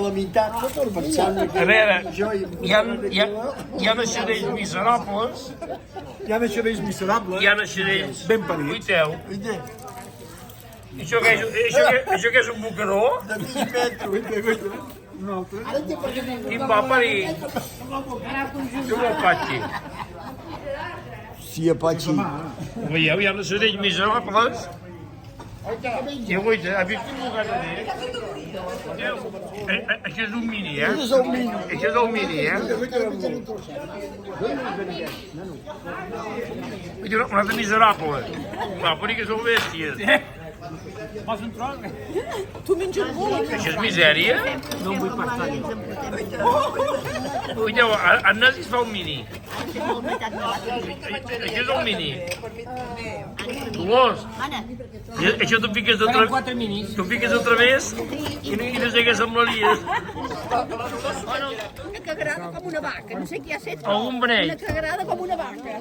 la meitat, pensant A veure, hi ha naixerells miserables, hi ha naixerells miserables. hi ha naixerells Ben parits. Guiteu. Això què és un bocador? De mig metre. Un altre. Quin va parir? Tu vol patxi. Sí, Apache. Ho veieu? Hi ha naixerells miserables. I avui, ha vist un lugar de dir? Això és un mini, eh? Això és el mini. Això és el mini, eh? Un altre miserable. Va, però que sou bèsties. Tu menges molt. Això és misèria? No em vull parlar. Uiteu, en nazis fa un mini. Això és el mini. Dolors, això tu fiques de través. Tu fiques de través i no sé què semblaries. Una cagarada com una vaca. No sé qui ha fet. Algun beneit. Una cagarada com una vaca.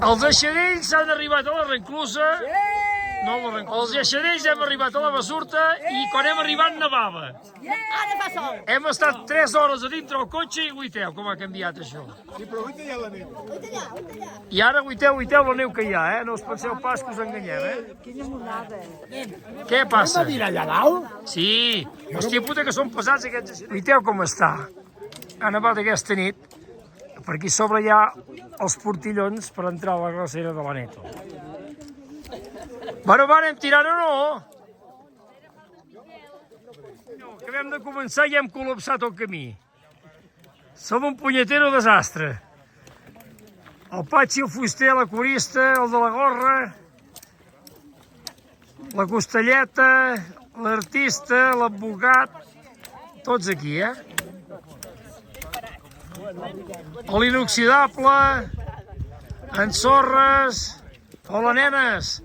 Els eixarells s'han arribat a la Renclusa. No, els eixarells hem arribat a la Basurta i quan hem arribat nevava. Ara fa sol. Hem estat 3 hores a dintre el cotxe i guiteu com ha canviat això. Sí, però avui hi ha la neu. I ara guiteu la neu que hi ha, eh? No us penseu pas que us enganyem, eh? Quina monada. Què passa? Allà dalt? Sí, hòstia puta que són pesats aquests eixarells. Guiteu com està. Ha nevat aquesta nit. Per aquí sobre hi ha els portillons per entrar a la glacera de l'Aneto. Bueno, anem tirant o no? No, acabem de començar i hem col·lapsat el camí. Som un punyetero desastre. El Patxi, el fuster, la corista, el de la gorra, la costelleta, l'artista, l'advocat, tots aquí, eh? L'inoxidable, en Sorres, hola nenes.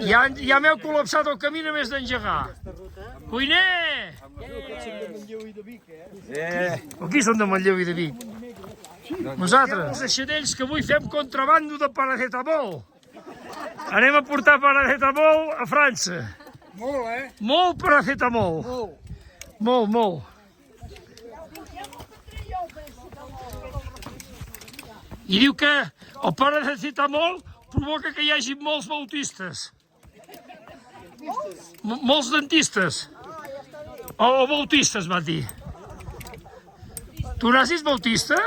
Ja m'heu col·lapsat el camí només d'engegar. Cuiner! Aquí són de Manlleu i de Vic. Nosaltres, els eixarells que avui fem contrabando de paracetamol. Anem a portar paracetamol a França. Molt, eh? Molt paracetamol. Molt. I diu que el paracetamol provoca que hi hagi molts bautistes. Molts dentistes. O bautistes, va dir. Tu nassis bautista?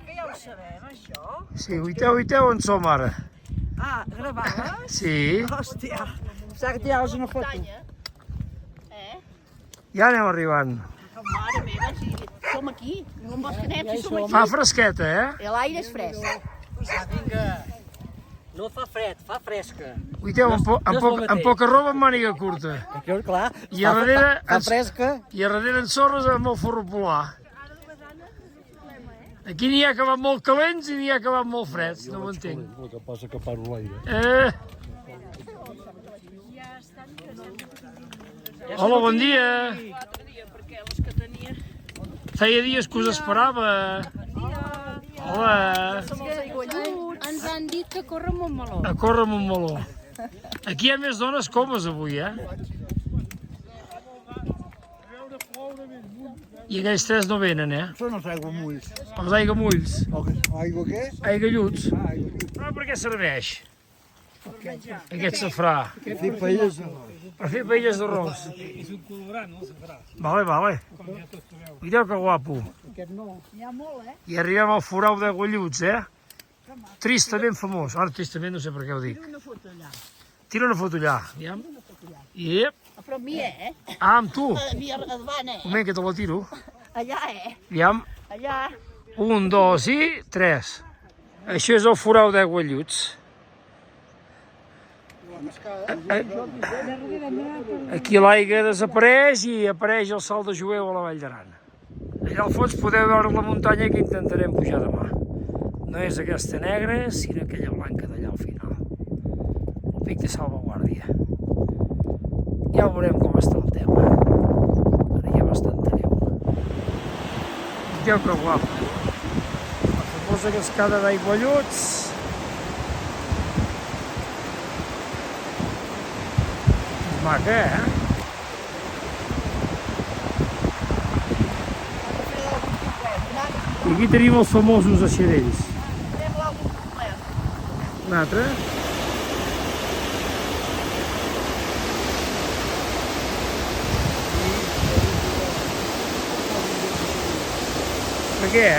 Que ja ho sabem, això. Sí, uiteu on som ara. Ah, gravaves? Sí. Hòstia. S'ha que tiraves una foto. Ja anem arribant. Mare meva, si som aquí. No em vols que anem, si som aquí. Fa fresqueta, eh? L'aire és fresc. Vinga, no fa fred, fa fresca. Uiteu, amb poca roba amb màniga curta. Això, clar, I a darrere, fa fresca. I a darrere en sorres amb el forro polar. Aquí n'hi ha que van molt calents i n'hi ha que van molt freds, no ho entenc. El que passa que paro l'aire. Hola, bon dia. Feia dies que us esperava. Hola. Ens han dit que corre molt meló. A córrer amb un meló. Aquí hi ha més dones comes avui, eh? I aquells 3 no venen, eh? Són els aiguamulls. Els aigamulls. Aigua què? Aigalluts. Però per què serveix? Aquest safrà. Per fer paelles. Per fer paelles d'arròs. És un colorant, no, safrà? Vale. Mireu que guapo. I arribem al forau d'Aigualluts, eh? Tristament famós. Ara, tristament no sé per què ho dic. Tira una foto allà. Aviam. Iep. Però amb mi, Ah, amb tu. A mi davant, Un moment que te la tiro. Allà, Aviam. Allà. 1, 2 i 3. Això és el forau d'Aigualluts. Aquí l'aigua desapareix i apareix el salt de Jueu a la Vall d'Aran. Allà al fons podeu veure la muntanya que intentarem pujar demà. No és aquesta negra, sinó aquella blanca d'allà al final. El pic de salvaguàrdia. Ja veurem com està el tema. Ara hi ha bastanta neu. Veieu que guapo. La famosa cascada d'Aigualluts. És maca, eh? I aquí tenim els famosos eixerells. Un altre. ¿Por qué?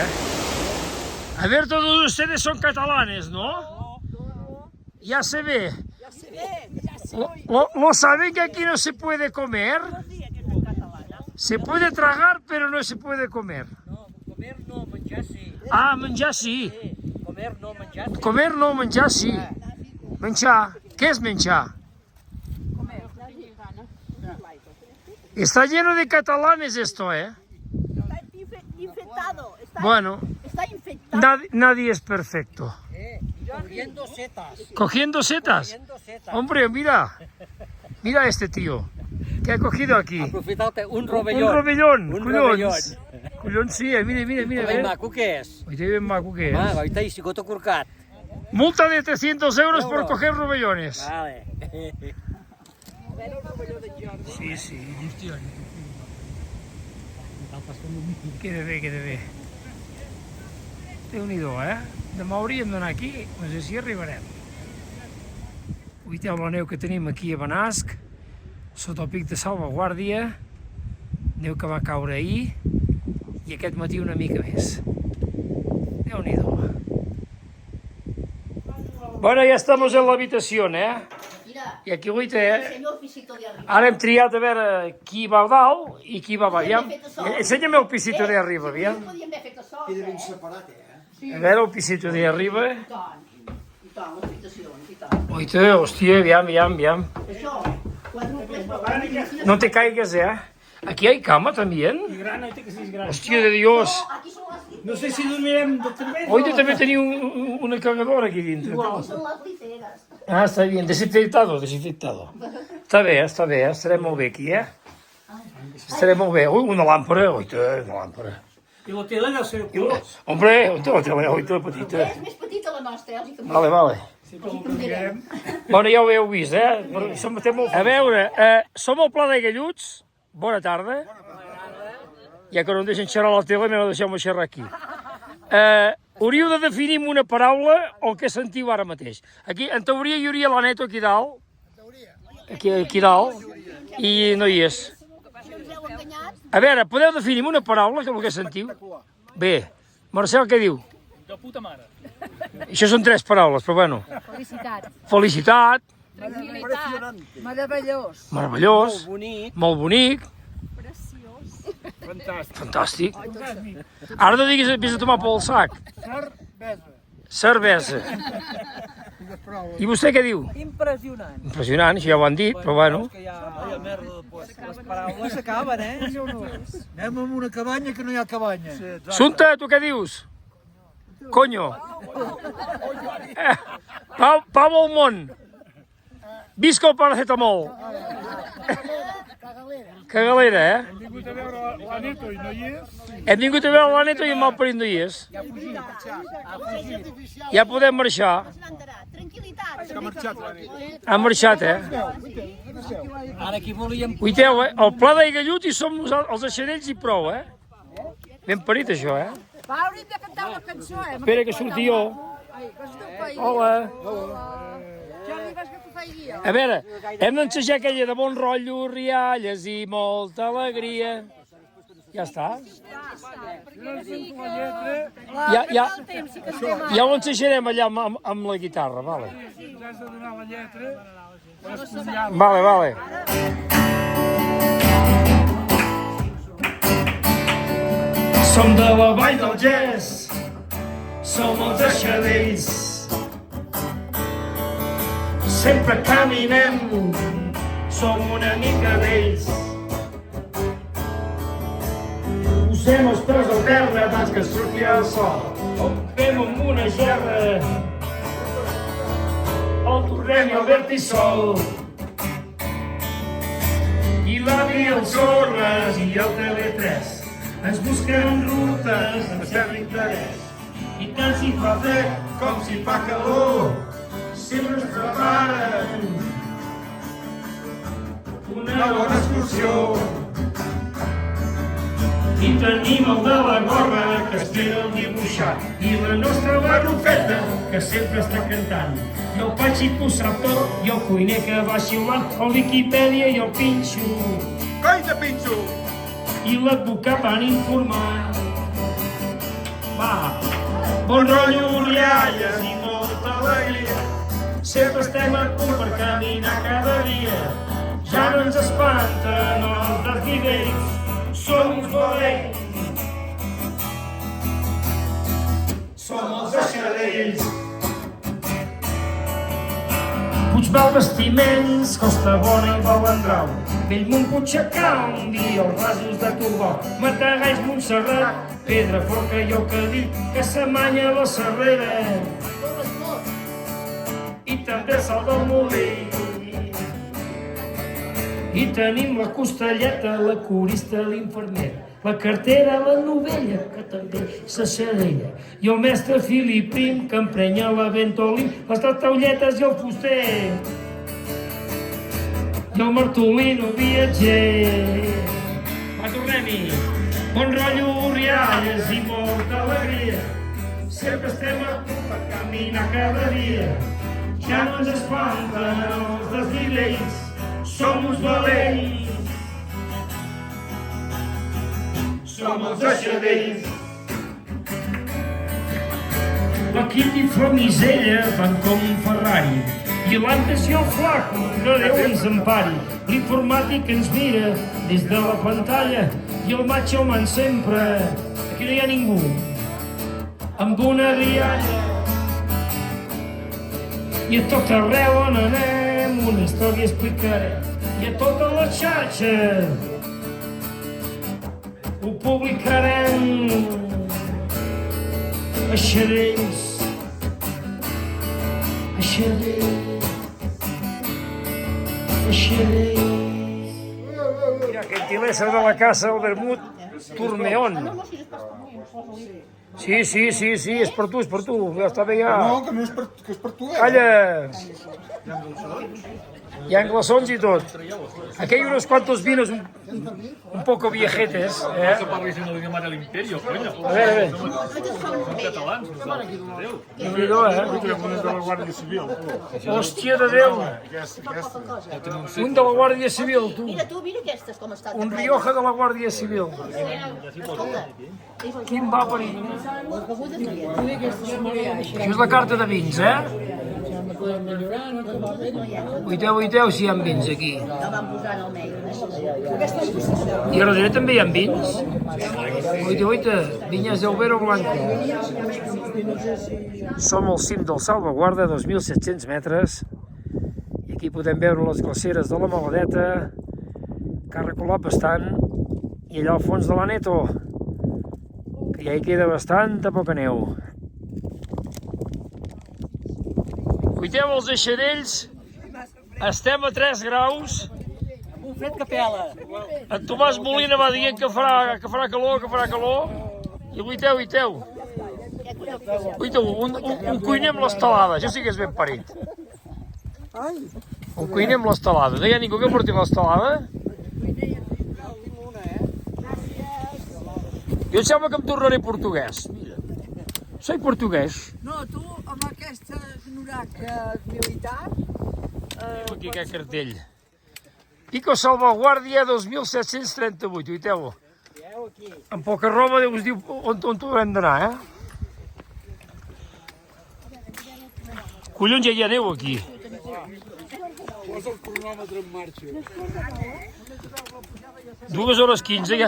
A ver, todos ustedes son catalanes, ¿no? Ya se ve. ¿Lo saben que aquí no se puede comer? Se puede tragar, pero no se puede comer. No, comer no, menjar sí. Ah, menjar sí. Comer no, menjar sí. Comer no, menjar sí. Menjar. ¿Qué es menjar? Está lleno de catalanes esto, ¿eh? Está infectado. Bueno, Está infectado. nadie es perfecto. Cogiendo setas. ¿Cogiendo setas? Cogiendo setas. Hombre, mira. Mira a este tío. ¿Qué ha cogido aquí? Aprofita't un rovellón. Un rovellón. Un Collons. rovellón. Collons, sí, mira. Ben maco que és. Oye, bien maco que es. Ah, ahorita hi sigut acurcat. Multa de 300 euros por coger robellones. Vale. Sí. Queda bé. Déu-n'hi-do, eh? Demà hauríem d'anar aquí, no sé si arribarem. Uiteu la neu que tenim aquí a Benasc, sota el pic de salvaguàrdia, neu que va caure ahir, i aquest matí una mica més. Déu-n'hi-do. Bueno, ya estamos en la habitación, ¿eh? Mira, I aquí avui el té... señor pisito de arriba. Ara hem triat a veure qui va a dalt i qui va a baix. Ensenya'm el pisito de arriba, aviam. Podíem haver fet això. Queda ben separat, eh? A veure el pisito de arriba. I tant, les habitacions, i tant. Oita, hòstia, aviam. Això, quadruples, però... No te caigas, ¿eh? Aquí hay cama también. Hostia de Dios. Aquí són les No sé si dormirem de també. Hoy també tenia una cagadora aquí dintre. són les literes. Ah, está bien, desinfectado. Està bé, estarem molt bé aquí, eh? Estarem molt bé. Ui, una làmpara, oita, una làmpara. I la tele deu ser colors. Hombre, oita, petita. És més petita la nostra, els hi canviem. Vale. Els hi canviarem. Bueno, ja ho heu vist, eh? A veure, som al Pla de Galluts. Bona tarda. Ja que no em deixen xerrar a la tele, me la deixeu-me xerrar aquí. Hauríeu de definir amb una paraula el que sentiu ara mateix. Aquí, en teoria, hi hauria l'Aneto aquí dalt. Aquí dalt. I no hi és. A veure, podeu definir amb una paraula el que sentiu? Bé. Marcel, què diu? De puta mare. Això són 3 paraules, però bueno. Felicitat. Felicitat. Tranquil·litat. Meravellós. Meravellós. Bonic. Molt bonic. Fantàstic. Ara no diguis vés a tomar pel sac. Cervesa. I vostè què diu? Impressionant. Impressionant, això ja ho han dit, però bueno. És que ja, merda, les paraules s'acaben, eh? Anem a una cabanya que no hi ha cabanya. Sunta, tu què dius? Coño. Pau al món. Visca el paracetamol. Cagalera, eh? Hem vingut a veure l'Aneto i no hi és. Hem vingut a veure l'Aneto i el malparit no hi és. Ja podem marxar. Tranquil·litat. Han marxat, eh? Ara aquí volíem... Uiteu, el Pla de Gallut i som els eixerells i prou, eh? Ben parit, això, eh? Va, hauríem de cantar una cançó, eh? Espera que surti jo. Ai, que es diu Paï. Hola. Jordi, vas que t'ho faria. A veure, hem d'ensejar aquella de bon rotllo, rialles i molta alegria. Ja està. Ja ho ensejarem allà amb la guitarra, vale. Has de donar la lletra. Vale. Som de la vall del Gès, som els eixerells. Sempre caminem, som una mica d'ells. Posem els peus al terra abans que surti el sol. El fem amb una gerra, el tornem al vertissol. I l'avi, el Sorres i el Tele3 ens busquen rutes amb cert interès. I tant si fa fred com si fa calor, sempre ens preparen una bona excursió. I tenim el de la gorra, que espera el dibuixat, i la nostra barrufeta, que sempre està cantant. I el Patxi que ho sap tot, i el cuiner que va xiulant, el Viquipèdia i el Pinxo. Coi de pinxo! I l'advocat van informar. Va, bon rotllo, rialles i molta alegria. Sempre estem a punt per caminar cada dia. Ja no ens espanten els desnivells, som uns valents. Som els deixadells. Puigmal Bastiments, Costa Bona i Balandrau, Bellmunt, Puigcerdà, un dia els rasos de Turbó, Matagalls, Montserrat, Pedraforca i el Cadí, que s'amanya a la Serrera. I també Salt del Molí. I tenim la Costelleta, la corista, l'infermera, la cartera, la novella, que també s'aixadella, i el mestre Filip Prim, que emprenya la Ventolí, les tartaulletes i el fuster, i el Martolino viatger. Va, tornem-hi! Bon rotllo, rialles i molta alegria, sempre estem a punt per caminar cada dia. Ja no ens espanten els desnivells, som uns valents. Som els deixadells. La Quiti Flamisella van com un Ferrari, i l'Antes i el Flaco, que Déu ens empari. L'informàtic ens mira des de la pantalla, i el Macho Man sempre, aquí no hi ha ningú, amb una rialla. I a tot arreu on anem una història explicarem, i a totes les xarxes ho publicarem. Eixadells, eixadells, eixadells. Mira, gentilesa de la casa, el vermut Turmeón. Sí, és per tu, ja està bé ja. No, que no és per, que és per tu, Calla! Hi ha glaçons i tot. Aquí hay unos cuantos vinos un poco viejetes. Que parlis en l'idioma de l'Imperio, coño. A ver. Som catalans, nosaltres. Adéu. Déu-n'hi-do, Un de la Guàrdia Civil. Hòstia de Déu! Un de la Guàrdia Civil, tu. Mira tu, mira aquestes com estan. Un Rioja de la Guàrdia Civil. Quin va per ell. Això és la carta de vins, Uiteu si hi ha vins aquí. No van posar en el mail. I a darrere també hi ha vins. Uita, Vinyes del Vero Blanco. Som al cim del Salvaguarda, 2.700 metres. I aquí podem veure les glaceres de la Maladeta, que ha reculat bastant. I allà al fons de la Neto, que ja hi queda bastanta poca neu. Uiteu els eixadells, estem a 3 graus. Un fred que pela. En Tomàs Molina va dient que farà calor, i uiteu. Uiteu, un cuiner amb l'estelada, això sí que és ben parit. Un cuiner amb l'estelada, no hi ha ningú que porti l'estelada? Jo em sembla que em tornaré portuguès. Mira, soy portuguès. No, tu amb aquesta norac militar... Aquí aquest cartell. Pico Salvaguardia 2738, uiteu-ho. Amb poca roba Déu us diu on haurem d'anar, Collons, ja hi ha neu aquí. Posa el cronòmetre en marxa. 2h15,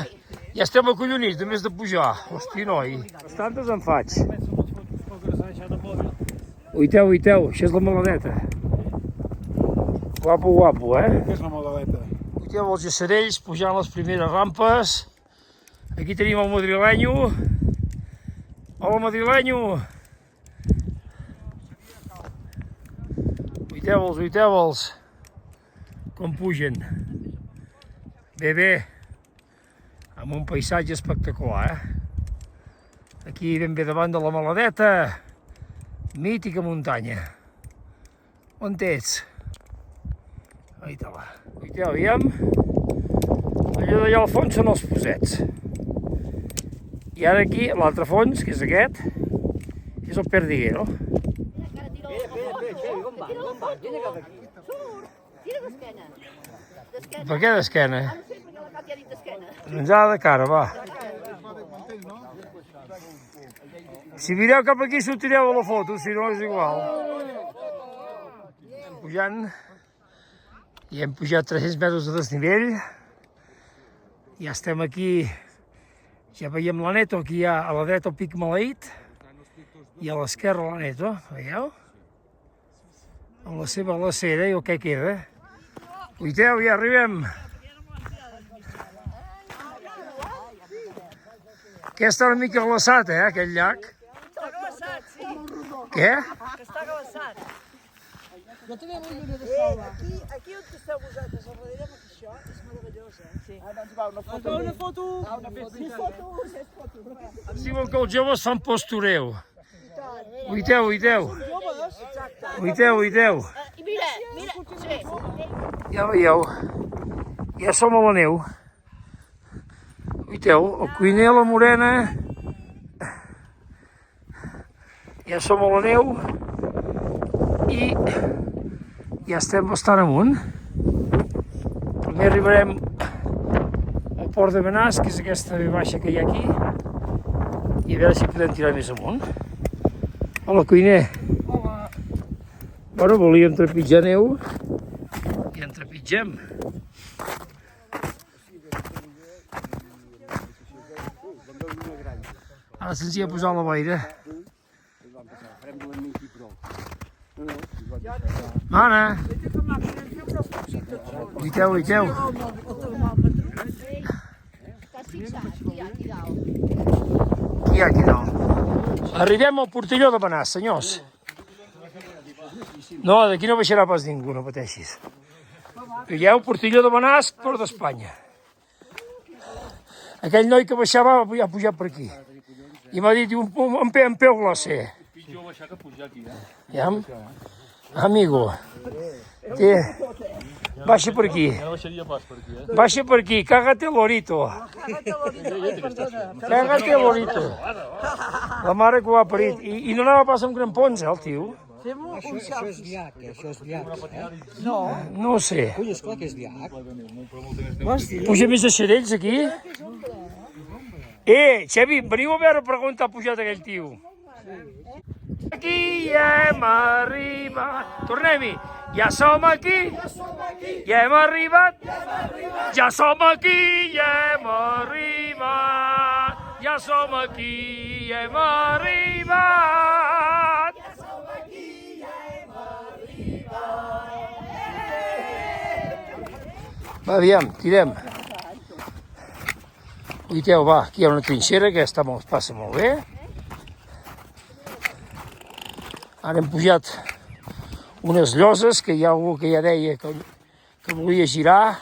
ja estem acollonits, només de pujar. Hosti, noi. Bastantes en faig. Uiteu, això és la Maladeta. Guapo, Què és la Maladeta? Uiteu els eixadells pujant les primeres rampes. Aquí tenim el madrilenyo. Hola, madrilenyo. Uiteu-los. Com pugen. Bé. Amb un paisatge espectacular, Aquí ben bé davant de la Maladeta. Mítica muntanya. On ets? Uiteu, aviam. Allò d'allà al fons són els Posets. I ara aquí, l'altre fons, que és aquest, és el Perdiguero. Com va? Vine cap aquí. Tira d'esquena. Per què d'esquena? No sé, perquè la Cati ha dit d'esquena. Doncs ara de cara, va. Si mireu cap aquí sortireu a la foto, si no és igual. Pujant, i hem pujat 300 metres de desnivell. Ja estem aquí, ja veiem l'Aneto, aquí hi ha a la dreta el Pic Maleït i a l'esquerra l'Aneto, veieu? Amb la seva glacera i el que queda. Uiteu, ja arribem. Aquesta una mica glaçat, aquest llac. Està glaçat, sí. Què? Que està glaçat. Jo també vull una de sola. Aquí on esteu vosaltres, al darrere, perquè això és meravellós, Sí. Doncs va, una foto. Una foto. Ens diuen que els joves fan postureu. Uiteu. Joves, exacte. Uiteu. I mira, sí. Ja veieu, ja som a la neu. Uiteu, el cuiner, la morena. Ja som a la neu. I ja estem bastant amunt. Primer arribarem al port de Benàs, que és aquesta baixa que hi ha aquí. I a veure si podem tirar més amunt. Hola, cuiner. Hola. Bueno, volíem trepitjar neu i en trepitgem. Ara se'ns hi ha posat la boira. Mana! Uiteu. Estàs fixat, aquí dalt. Qui hi ha aquí dalt? Arribem al portilló de Benàs, senyors. No, d'aquí no baixarà pas ningú, no pateixis. Veieu, portilló de Benàs, port d'Espanya. Aquell noi que baixava ha pujat per aquí. I m'ha dit un peu glacer. Ja? Amigo. Baixa per aquí. Baixa per aquí, cágate lorito. Cágate lorito. La mare que ho ha parit. I no anava pas amb grampons, el tio. Fem un selfie. Això és llac, No. No ho sé. Ui, esclar que és llac. Puja més de xerells aquí? Xevi, veniu a veure per on ha pujat aquell tio. Aquí ja hem arribat. Tornem-hi. Ja som aquí. Ja hem arribat. Ja som aquí. Ja hem arribat. Ja som aquí. Ja hem arribat. Va, aviam, tirem. Uiteu, va, aquí hi ha una trinxera que passa molt bé. Ara hem pujat unes lloses que hi ha algú que ja deia que volia girar,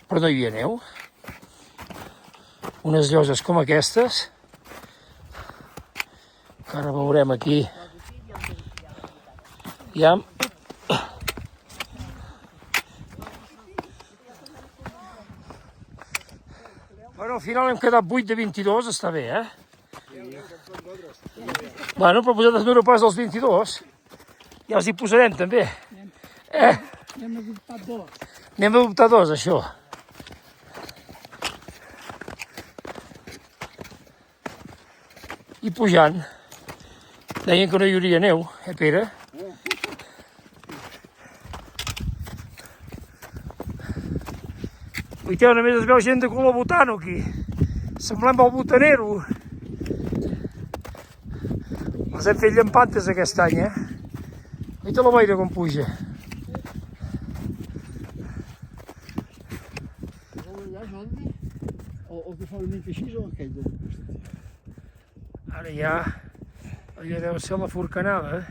però no hi havia neu. Unes lloses com aquestes, que ara veurem aquí. Ja. Bueno, al final hem quedat 8 de 22, està bé, Bueno, però vosaltres no pas dels 22. Ja els hi posarem, també. N'hem adoptat dos. N'hem adoptat dos, això. I pujant. Deien que no hi hauria neu, Pere? Uiteu, només es veu gent de color botano aquí. Semblem el botanero. Els hem fet llampantes aquest any, Uita la boira com puja. O que fa una mica així o aquell de Ara ja, allò deu ser la forcanada.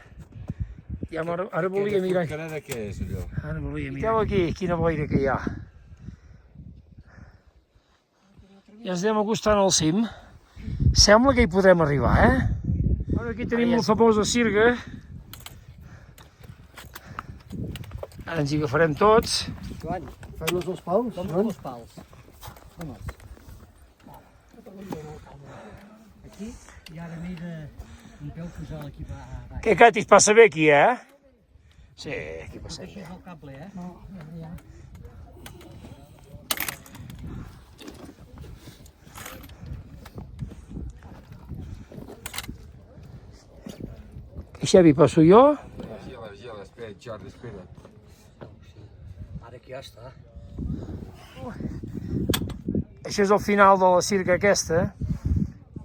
Ja ara volia mirar. de què és allò? Ara volia mirar. Mireu aquí, quina boira que hi ha. Ja ens anem acostant al cim. Sembla que hi podrem arribar, Ara aquí tenim la famosa sirga. Ara ens hi agafarem tots. Joan, Fem-nos els pals? com els pals. aquí i ara mira un peu posar l'equip a baix. Què, Cati, es passa bé aquí, eh? Sí, aquí passa Això bé. és el cable, eh? I Xavi, passo jo? Vigila, espera, Jordi, espera. Ara que ja està. Això és el final de la circa aquesta.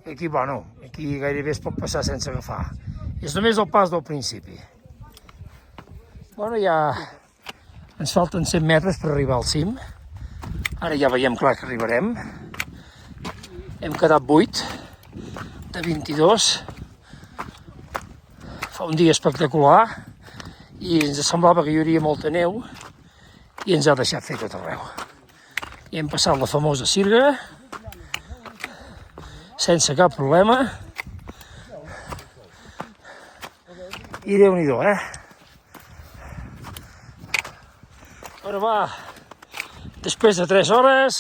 Aquí, bueno, aquí gairebé es pot passar sense agafar. És només el pas del principi. Bueno, ja ens falten 100 metres per arribar al cim. Ara ja veiem clar que arribarem. Hem quedat 8 de 22. Fa un dia espectacular i ens semblava que hi hauria molta neu i ens ha deixat fer tot arreu. I hem passat la famosa sirga sense cap problema. I Déu-n'hi-do, eh? Ara va, després de 3 hores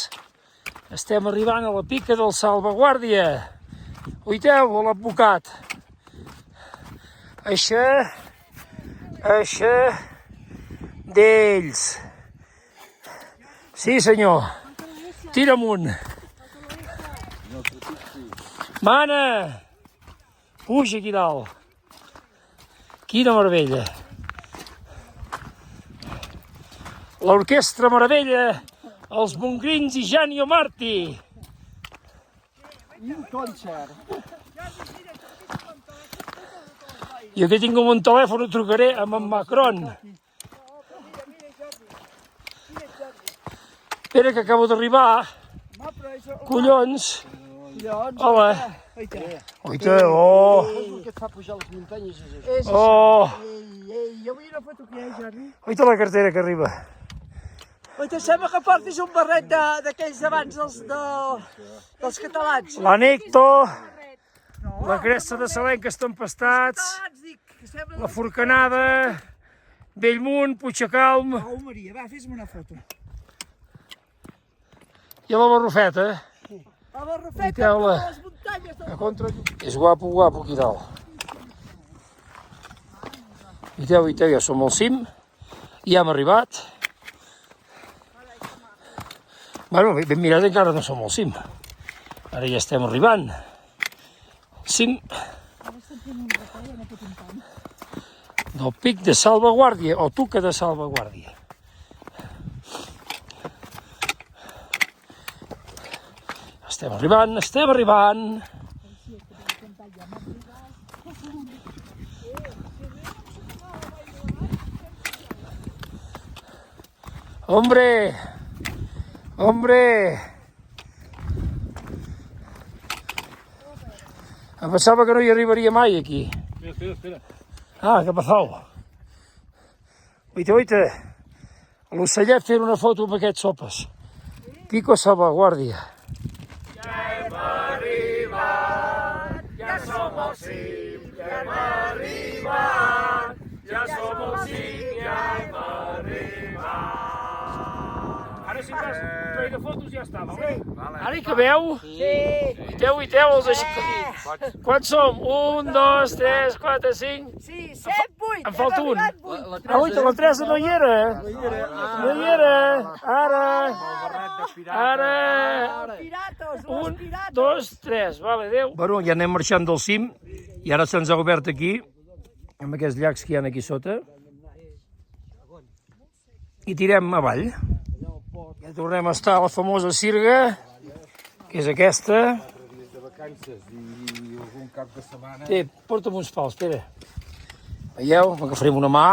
estem arribant a la pica del Salvaguàrdia. Oiteu, l'advocat. Això d'ells. Sí, senyor. Tira amunt. Mana! Puja aquí dalt. Quina meravella. L'Orquestra Meravella, els Mongrins i Gianni Marti. I un concert. Jo que tinc un telèfon ho trucaré amb en Macron. Espera que acabo d'arribar. Collons. Hola. Oita, oh. Que et fa pujar les muntanyes és això. Oh. Jo vull una foto que hi ha, Jordi. Oita la cartera que arriba. Oita, sembla que portis un barret d'aquells d'abans dels catalans. L'Anecto, la cresta de Salenques Tempestats, Dic, que sembla... la Forcanada, Bellmunt, Puigdecalm Oh, Maria, va, fes-me una foto. i la Barrufeta. A la Rafeta, Miquel, a les muntanyes del... A contra... És guapo, guapo aquí dalt. Viteu, ja som al cim. Ja hem arribat. Bueno, ben mirat encara no som al cim. Ara ja estem arribant. Cim del pic de Salvaguàrdia, o Tuca de Salvaguàrdia. Estem arribant, estem arribant. Hombre, hombre. Em pensava que no hi arribaria mai aquí. Espera. Ah, què passau? Oita, l'ocellet fent una foto amb aquests sopes. Pico Salvaguàrdia. Ara si fas un parell de fotos ja està, vale? Ara hi cabeu? Sí. Oiteu, els aixecadits. Quants som? 1, 2, 3, 4, 5... Sí, 7, 8. Em falta un. Ah, oita, la Teresa no hi era. No hi era. Ara. Pirates, 1, 2, 3, vale, adéu. Bueno, ja anem marxant del cim i ara se'ns ha obert aquí, amb aquests llacs que hi ha aquí sota. I tirem avall. Ja tornem a estar a la famosa sirga, que és aquesta. De vacances i algun cap de setmana. Té, porta'm uns pals, espera. Veieu? M'agafarem una mà.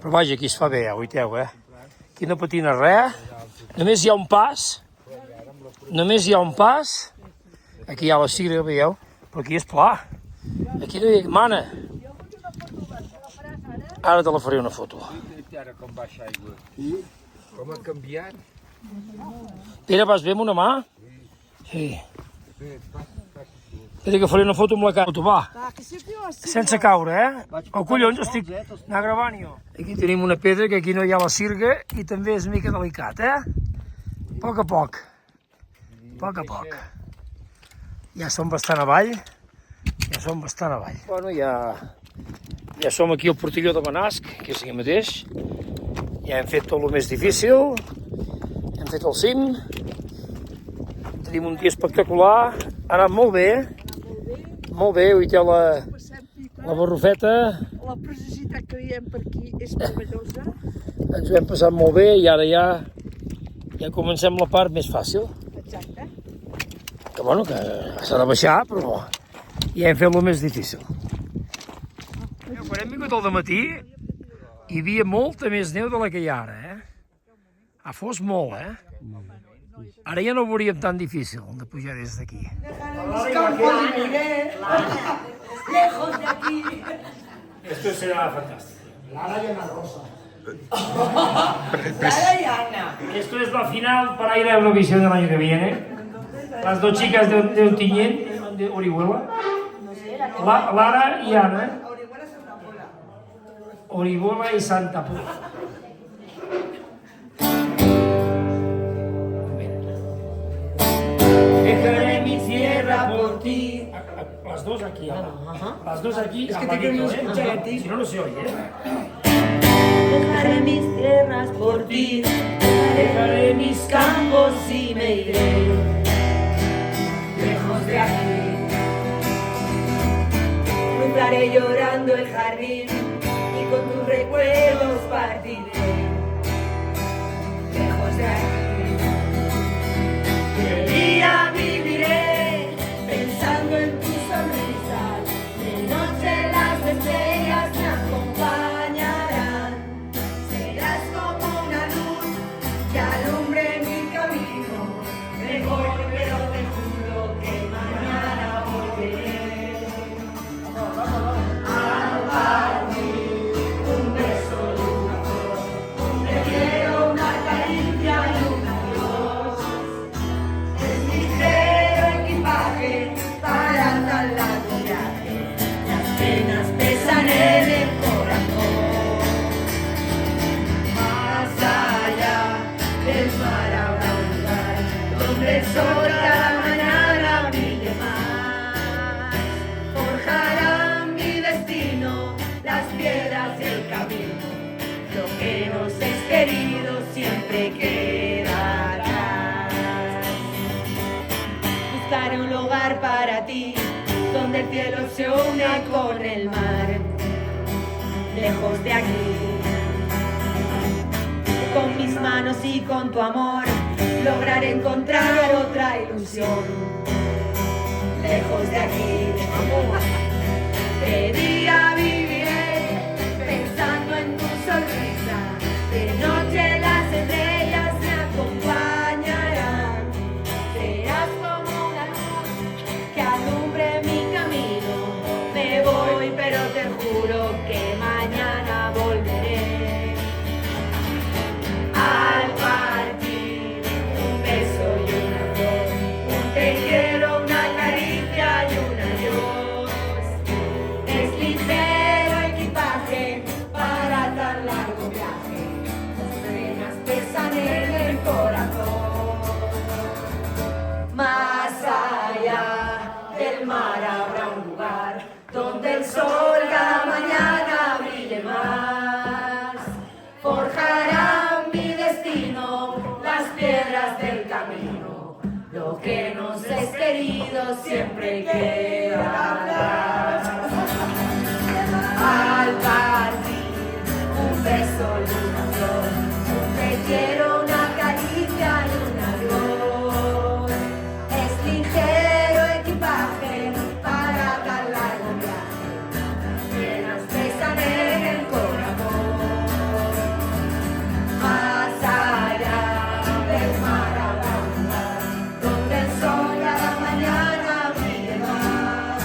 Però vaja, aquí es fa bé, ja, oiteu, Aquí no patina res. Només hi ha un pas. Només hi ha un pas. Aquí hi ha la sirga, veieu? Però aquí és pla. Aquí no hi ha... Mana! Ara te la faré una foto. Ara com baixa aigua. Com ha canviat. Pere, vas bé amb una mà? Sí. Espera que faré una foto amb la cara. Va, sense caure, Oh, collons, estic anar gravant jo. Aquí tenim una pedra, que aquí no hi ha la sirga i també és mica delicat, A poc a poc. A poc a poc. Ja som bastant avall. Ja som bastant avall. Bueno, ja som aquí al portilló de Benasc, que és aquí mateix. Ja hem fet tot el més difícil. Hem fet el cim. Tenim un dia espectacular. Ha anat molt bé. Molt bé, avui té la barrufeta. La precisitat que veiem per aquí és meravellosa. Ens ho hem passat molt bé i ara ja comencem la part més fàcil. Exacte. Que bueno, que s'ha de baixar, però ja hem fet el més difícil. Quan hem vingut al dematí hi havia molta més neu de la que hi ha ara, Ha fos molt, Ara ja no ho veuríem tan difícil de pujar des d'aquí. Esto será fantástico. Lara y Ana Rosa. Lara y Ana. Esto es la final para ir a Eurovisión del año que viene. Las dos chicas de Ontinyent, de Orihuela. Lara y Ana. Orihuela y Santa Pola. Dejaré mi tierra por ti. Las dos aquí, Las dos aquí. Es que te quiero escuchar a ti. Si no, no se oye, Dejaré mis tierras por ti, dejaré mis campos y me iré lejos de aquí. Cruzaré llorando el jardín y con tus recuerdos partiré lejos de aquí. Y el día viviré pensando en tu sonrisa, de noche las estrellas me acompañarán. Serás como una luz que alumbre mi camino. Me voy, pero te juro que mañana volveré. Al partir, un beso y una flor, un te quiero, una caricia y un adiós. Es ligero equipaje para tan largo viaje. Las penas pesan en el corazón. Más allá del mar habrá un lugar donde el sol cada mañana brille más. Forjarán mi destino las piedras del camino. Lo que nos es querido siempre queda atrás. Buscaré un lugar para ti donde el cielo se una con el mar. Lejos de aquí. Con mis manos y con tu amor lograré encontrar otra ilusión. Lejos de aquí. De día viviré pensando en tu sonrisa. De noche las estrellas me acompañarán. Serás como una luz que alumbre mi camino. Me voy, pero te juro que mañana volveré. Al partir, un beso y una flor, un te quiero, una caricia y un adiós. Es ligero equipaje para tan largo viaje. Las penas pesan en el corazón. Más allá del mar habrá un lugar donde el sol cada mañana brille más. Forjarán mi destino las piedras del camino. Lo que nos es querido siempre queda atrás. Al partir, un beso y una flor, un te quiero, una caricia y un adiós. Es ligero equipaje para tan largo viaje. Las penas pesan en el corazón. Más allá del mar habrá un lugar donde el sol cada mañana brille más.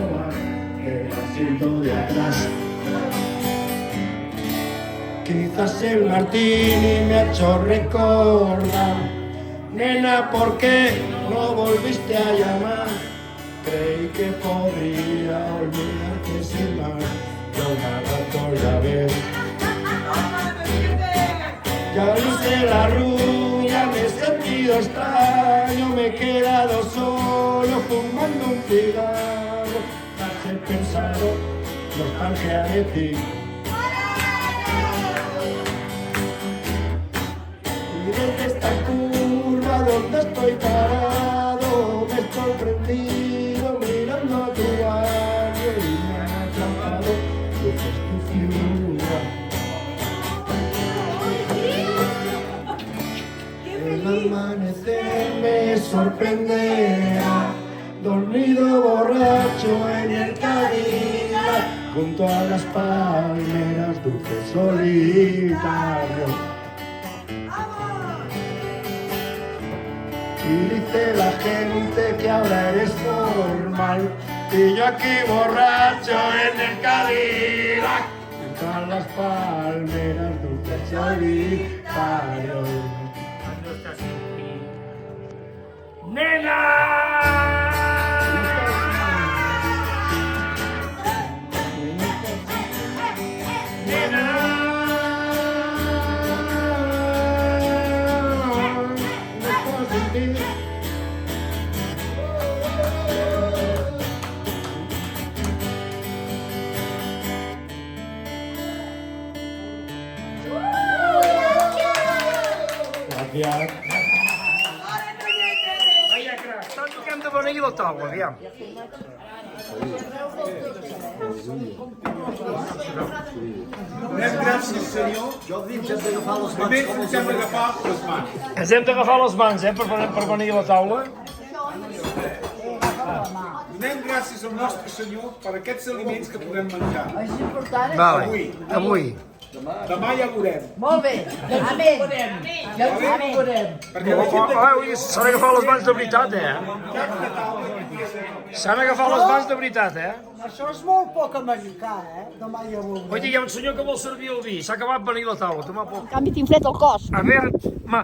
tomar el asiento de atrás. Quizás el martini me ha hecho recordar. Nena, ¿por qué no volviste a llamar? Creí que podría olvidarte sin más. Yo nada ya ves. Ya viste la rubia, me he sentido extraño. Me he quedado solo fumando un cigarro. Has pensado nostalgia de ti. Y desde esta curva donde estoy parado, me he sorprendido mirando a tu barrio y me ha atrapado luces tu figura. El amanecer me sorprenderá, dormido borracho en el Cadillac, junto a las palmeras, dulce solitario. Y dice la gente que ahora eres normal, y yo aquí borracho en el Cadillac, junto a las palmeras, dulce solitario. Gracias. Vaya crac, estan tocant de beneir la taula, aviam. Donem gràcies, Senyor. Primer ens hem d'agafar les mans. Ens hem d'agafar les mans, per beneir la taula. Donem gràcies al nostre Senyor per aquests aliments que podem menjar. És important. Vale, avui. Demà ja veurem. Molt bé. Amén. Ja ho veurem. Perquè la gent Ui, s'han d'agafar les mans de veritat, S'han d'agafar les mans de veritat, Això és molt poc americà, Demà ja ho veurem. Oye, hi ha un senyor que vol servir el vi. S'ha acabat venir la taula, toma poc. En canvi tinc fred al cos. A ver,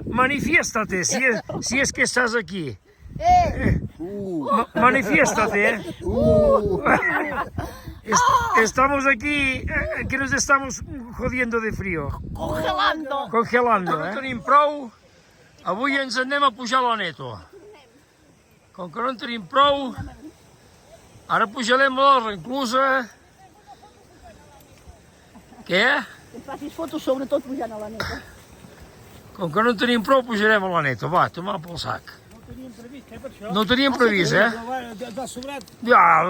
manifiéstate, si es que estás aquí. Manifiéstate, Estamos aquí, que nos estamos jodiendo de frío. Congelando, No tenim prou, avui ens anem a pujar a l'Aneto. Com que no en tenim prou, ara pujarem a la Renclusa. Què? Que em facis fotos sobretot pujant a la neta. Com que no en tenim prou, pujarem a l'Aneto. Va, toma pel sac. No ho teníem previst, De sobrat. Ja,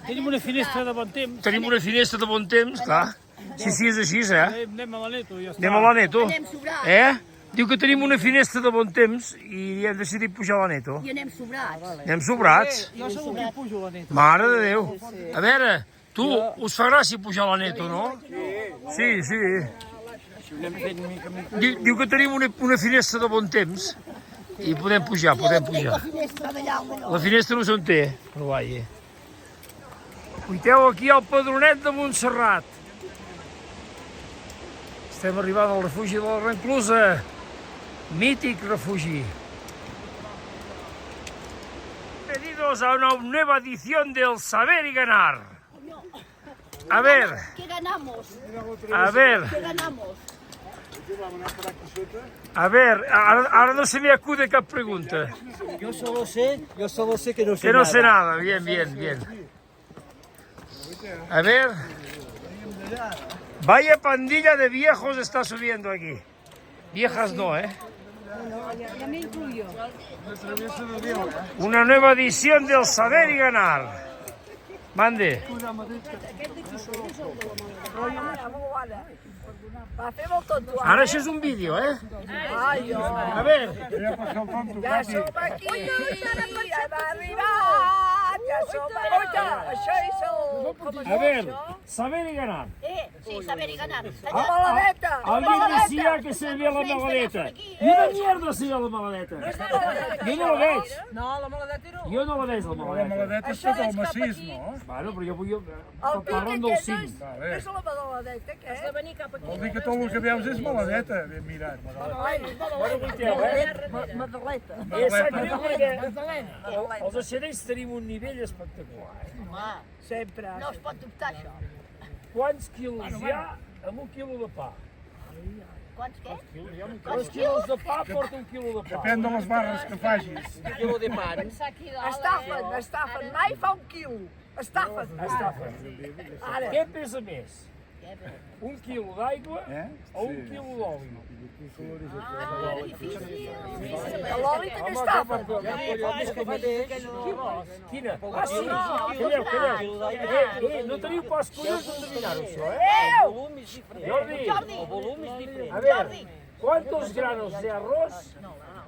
Tenim una finestra de bon temps. tenim una finestra de bon temps, clar. Si és així, Anem a la Neto i ja està. Anem a l'Aneto. Anem sobrats. Diu que tenim una finestra de bon temps i hem decidit pujar a l'Aneto. I anem sobrats. Anem sobrats. Jo segur que hi pujo a la Neto. Mare de Déu. A veure, tu, us fa gràcia pujar a l'Aneto, no? Sí, sí. Diu que tenim una finestra de bon temps i podem pujar, podem pujar. La finestra d'allà, La finestra no se'n té, però vaja. Cuiteu aquí al Padronet de Montserrat. Estem arribant al refugi de la Renclusa. Mític refugi. Bienvenidos a una nueva edición del Saber y Ganar. A ver, ¿Qué ganamos? a ver, ¿Qué ganamos? a ver, ahora no se me acude cap pregunta. Yo solo sé que no sé Que no nada. sé nada, bien, bien, bien. A ver. Vaya pandilla de viejos está subiendo aquí. Viejas no, Ya me incluyo. Una nueva edición del Saber y Ganar. Mande. Ara això és un vídeo, A ver. Ja som aquí, hem arribat, ja som aquí, això és el A ver, saber y ganar. Sí, saber y ganar. Alguien decía que se veía la maladeta. I una mierda se ve la maladeta. Jo no la veig. No, la maladeta no. Jo no la veig, la La maladeta. maladeta és tot el massís, no? Bueno, però jo vull... El Parlant del cim. és la maladeta, què? Has de venir cap aquí. Vol dir que tot el que veus és maladeta, ben mirat. Bueno, vuiteu, Madaleta. Sap greu perquè els ocells tenim un nivell espectacular. Sempre. No es pot dubtar, això. Quants quilos hi ha amb un quilo de pa? Quants què? 2 quilos de pa porta un quilo de pa. Depèn de les barres que facis. Quilo de pan. Estafen. Mai fa un quilo. Estafen. Ara. Què pesa més? Un quilo d'aigua o un quilo d'oli? L'oli també estafen. Quina? Ah, sí! Calleu. No teniu pas collons d'endevinar-ho, això, eh? Jordi, El volum és diferent. a ver, ¿cuántos granos de arroz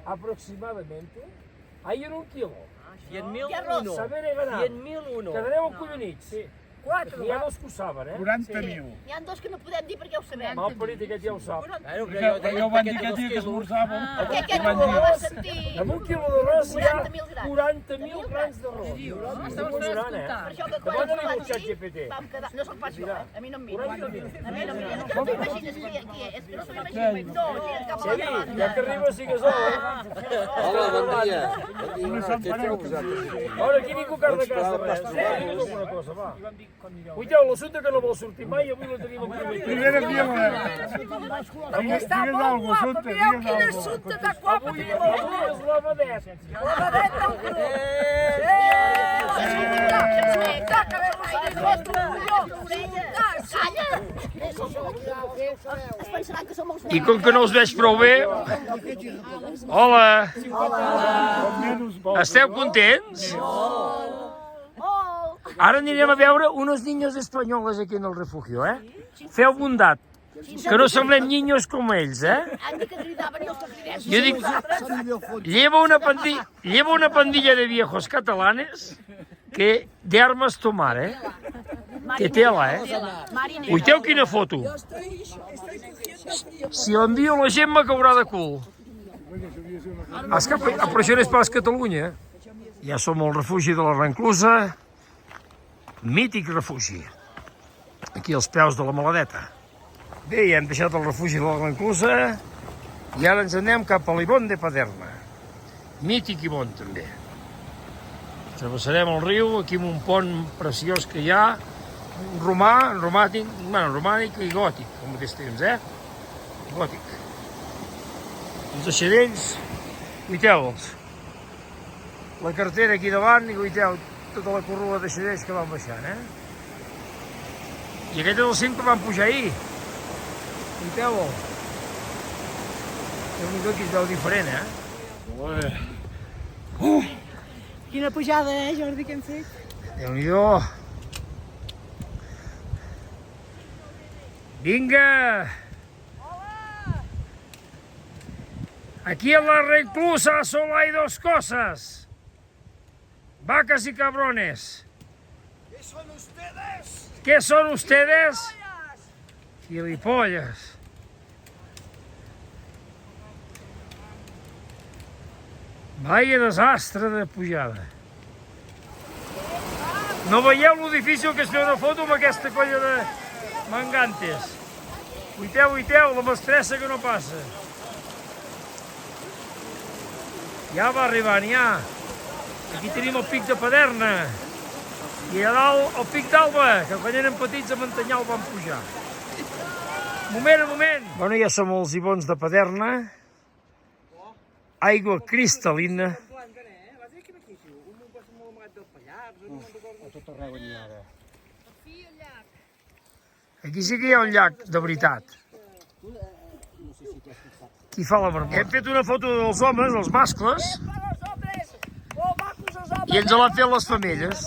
aproximadamente hay en un kilo? 100.001. Saber y ganar. 100.001. Quedareu acollonits, sí. N'hi ha dos que ho saben, eh? 40.000. N'hi ha dos que no podem dir perquè ho sabem. Mal parit, aquest ja ho sap. Claro, Ja ho van dir aquest dia que esmorzàvem. Perquè aquest no ho va sentir. Amb un quilo d'arròs hi ha 40.000 40.000 grans. grans d'arròs. Està emocionant, eh? Per això que quan Demana-li ens al van xat dir, GPT. vam quedar... No se'l faig jo, a mi no em mira. 40.000. A mi no em mira. És que no t'imagines qui és. És que no se m'imagina. No, és cap a Xevi, l'altra banda. ja que arribes sigues hora. Hola, bon dia. Què feu vosaltres? Ara aquí ningú car de casa res. Digue'm alguna cosa, va. Cuideu, l'assumpte que no vol sortir mai, avui la tenim aquí. Primera viola. Digues alguna cosa, Assumpta, digues alguna cosa. Assumpta està guapa. Avui és la vedeta. Es pensaran que som els I com que no us veig prou bé... Hola! Esteu contents? Ara anirem a veure unos niños españoles aquí en el refugio, eh? Feu bondat, que no semblem niños com ells, eh? Han dit que cridaven i els que cridem. Jo dic, lleva una pandilla de viejos catalanes que de armes tomar, eh? Que tela, eh? Uiteu quina foto. Si l'envio a la gent me caurà de cul. És que per això no és pas Catalunya. Ja som al refugi de la Renclusa. Mític refugi. Aquí als peus de la Maladeta. Bé, ja hem deixat el refugi de la Renclusa i ara ens anem cap a l'Ibon de Paderna. Mític Ibon, també. Travessarem el riu, aquí amb un pont preciós que hi ha, romànic i gòtic, al mateix temps, eh? Gòtic. Els deixadells, guiteu-los. La cartera aquí davant i guiteu tota la corrua de deixadells que van baixant, eh? I aquest és el cim que van pujar ahir. Guiteu-lo. Déu-n'hi-do que es veu diferent, eh? Quina pujada, Jordi, que hem fet? Déu-n'hi-do. Vinga! Aquí en la Renclusa solo hay dos cosas. Vacas y cabrones. ¿Qué son ustedes? ¿Qué son ustedes? Gilipollas. Vaya desastre de pujada. No veieu lo difícil que és fer una foto amb aquesta colla de mangantes. Uiteu, la mestressa que no passa. Ja va arribant, ja. Aquí tenim el pic de Paderna. I a dalt el pic d'Alba, que quan eren petits a Mantanyal van pujar. Moment. Bueno, ja som als Ibons de Paderna. Aigua cristal·lina. Aquí sí que hi ha un llac de veritat. Qui fa la marmota? Hem fet una foto dels homes, els mascles, i ens l'han fet les femelles.